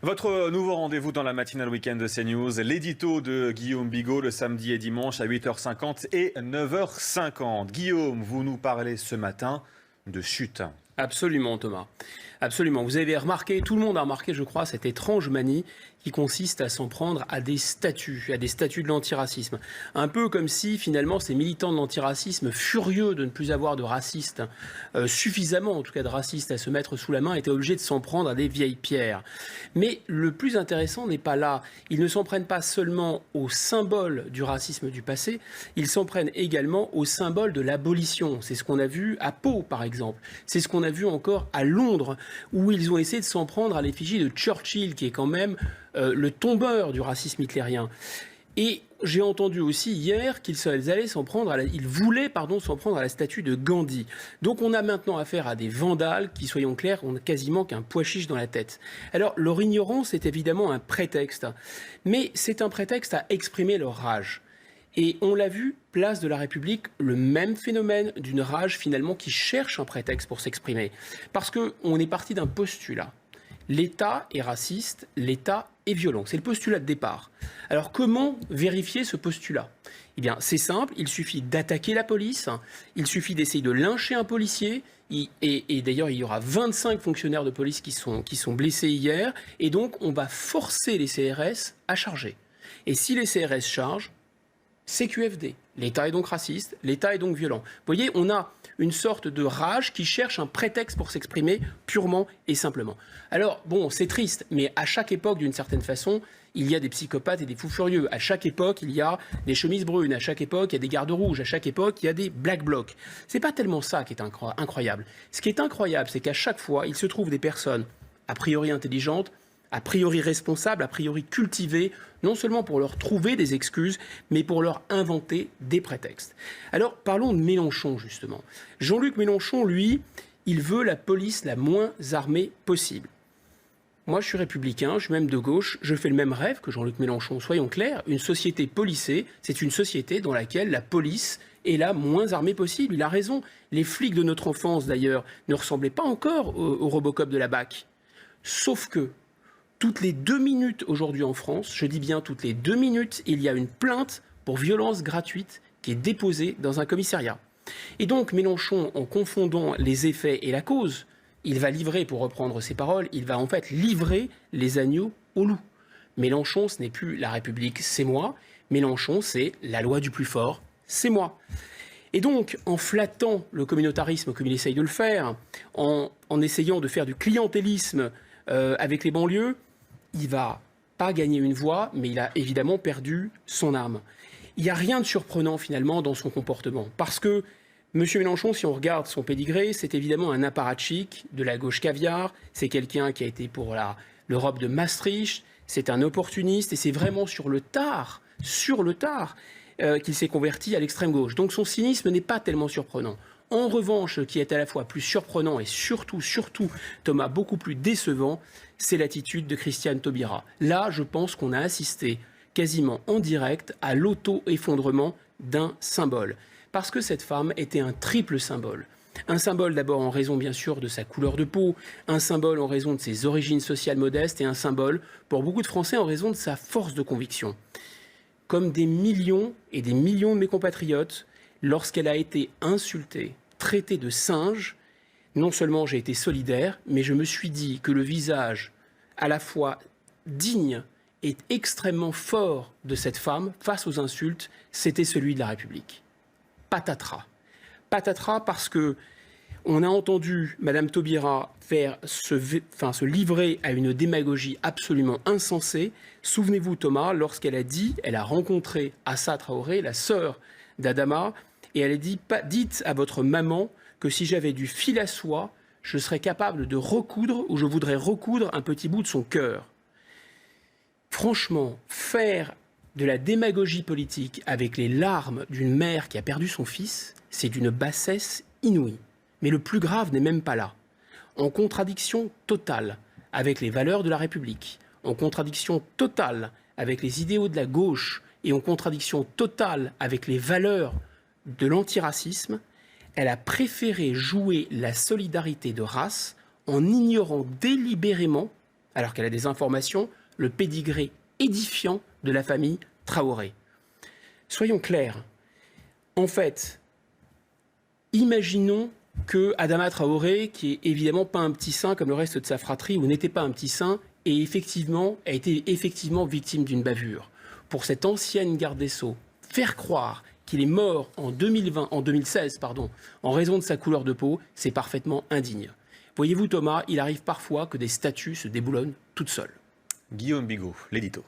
Votre nouveau rendez-vous dans la matinale week-end de CNews, l'édito de Guillaume Bigot le samedi et dimanche à 8h50 et 9h50. Guillaume, vous nous parlez ce matin de chute. Absolument, Thomas. Absolument. Vous avez remarqué, tout le monde a remarqué, je crois, cette étrange manie qui consiste à s'en prendre à des statuts de l'antiracisme. Un peu comme si, finalement, ces militants de l'antiracisme, furieux de ne plus avoir de racistes, suffisamment, en tout cas de racistes, à se mettre sous la main, étaient obligés de s'en prendre à des vieilles pierres. Mais le plus intéressant n'est pas là. Ils ne s'en prennent pas seulement au symbole du racisme du passé, ils s'en prennent également au symbole de l'abolition. C'est ce qu'on a vu à Pau, par exemple. C'est ce qu'on a vu encore à Londres, où ils ont essayé de s'en prendre à l'effigie de Churchill, qui est quand même le tombeur du racisme hitlérien. Et j'ai entendu aussi hier qu'ils voulaient s'en prendre à la statue de Gandhi. Donc on a maintenant affaire à des vandales qui, soyons clairs, ont quasiment qu'un pois chiche dans la tête. Alors leur ignorance est évidemment un prétexte, mais c'est un prétexte à exprimer leur rage. Et on l'a vu, place de la République, le même phénomène d'une rage finalement qui cherche un prétexte pour s'exprimer. Parce qu'on est parti d'un postulat. L'État est raciste, l'État est violent. C'est le postulat de départ. Alors comment vérifier ce postulat ? Eh bien, c'est simple, il suffit d'attaquer la police, il suffit d'essayer de lyncher un policier, et d'ailleurs il y aura 25 fonctionnaires de police qui sont blessés hier, et donc on va forcer les CRS à charger. Et si les CRS chargent, c'est QFD. L'État est donc raciste, l'État est donc violent. Vous voyez, on a une sorte de rage qui cherche un prétexte pour s'exprimer purement et simplement. Alors, bon, c'est triste, mais à chaque époque, d'une certaine façon, il y a des psychopathes et des fous furieux. À chaque époque, il y a des chemises brunes. À chaque époque, il y a des gardes rouges. À chaque époque, il y a des black blocs. C'est pas tellement ça qui est incroyable. Ce qui est incroyable, c'est qu'à chaque fois, il se trouve des personnes a priori intelligentes, a priori responsables, a priori cultivés, non seulement pour leur trouver des excuses, mais pour leur inventer des prétextes. Alors, parlons de Mélenchon, justement. Jean-Luc Mélenchon, lui, il veut la police la moins armée possible. Moi, je suis républicain, je suis même de gauche, je fais le même rêve que Jean-Luc Mélenchon. Soyons clairs, une société policée, c'est une société dans laquelle la police est la moins armée possible. Il a raison. Les flics de notre enfance, d'ailleurs, ne ressemblaient pas encore au Robocop de la BAC. Sauf que, toutes les 2 minutes aujourd'hui en France, je dis bien toutes les 2 minutes, il y a une plainte pour violence gratuite qui est déposée dans un commissariat. Et donc Mélenchon, en confondant les effets et la cause, il va livrer, pour reprendre ses paroles, il va en fait livrer les agneaux aux loups. Mélenchon, ce n'est plus la République, c'est moi. Mélenchon, c'est la loi du plus fort, c'est moi. Et donc, en flattant le communautarisme comme il essaye de le faire, en essayant de faire du clientélisme avec les banlieues, il va pas gagner une voix, mais il a évidemment perdu son âme. Il n'y a rien de surprenant finalement dans son comportement, parce que M. Mélenchon, si on regarde son pédigré, c'est évidemment un apparatchik de la gauche caviar, c'est quelqu'un qui a été pour l'Europe de Maastricht, c'est un opportuniste, et c'est vraiment sur le tard, qu'il s'est converti à l'extrême gauche. Donc son cynisme n'est pas tellement surprenant. En revanche, ce qui est à la fois plus surprenant et surtout, Thomas, beaucoup plus décevant, c'est l'attitude de Christiane Taubira. Là, je pense qu'on a assisté quasiment en direct à l'auto-effondrement d'un symbole. Parce que cette femme était un triple symbole. Un symbole d'abord en raison bien sûr de sa couleur de peau, un symbole en raison de ses origines sociales modestes et un symbole pour beaucoup de Français en raison de sa force de conviction. Comme des millions et des millions de mes compatriotes, lorsqu'elle a été insultée, traitée de singe, non seulement j'ai été solidaire, mais je me suis dit que le visage à la fois digne et extrêmement fort de cette femme face aux insultes, c'était celui de la République. Patatras. Patatras parce que on a entendu Mme Taubira se livrer à une démagogie absolument insensée. Souvenez-vous, Thomas, lorsqu'elle a dit, elle a rencontré Assa Traoré, la sœur d'Adama, et elle a dit, dites à votre maman que si j'avais du fil à soie, je serais capable de recoudre ou je voudrais recoudre un petit bout de son cœur. Franchement, faire de la démagogie politique avec les larmes d'une mère qui a perdu son fils, c'est d'une bassesse inouïe. Mais le plus grave n'est même pas là. En contradiction totale avec les valeurs de la République, en contradiction totale avec les idéaux de la gauche et en contradiction totale avec les valeurs de l'antiracisme, elle a préféré jouer la solidarité de race en ignorant délibérément alors qu'elle a des informations, le pédigré édifiant de la famille Traoré. Soyons clairs. En fait, imaginons que Adama Traoré, qui est évidemment pas un petit saint comme le reste de sa fratrie, ou n'était pas un petit saint, a été effectivement victime d'une bavure. Pour cette ancienne garde des Sceaux, faire croire qu'il est mort en 2016, en raison de sa couleur de peau, c'est parfaitement indigne. Voyez-vous Thomas, il arrive parfois que des statues se déboulonnent toutes seules. Guillaume Bigot, l'édito.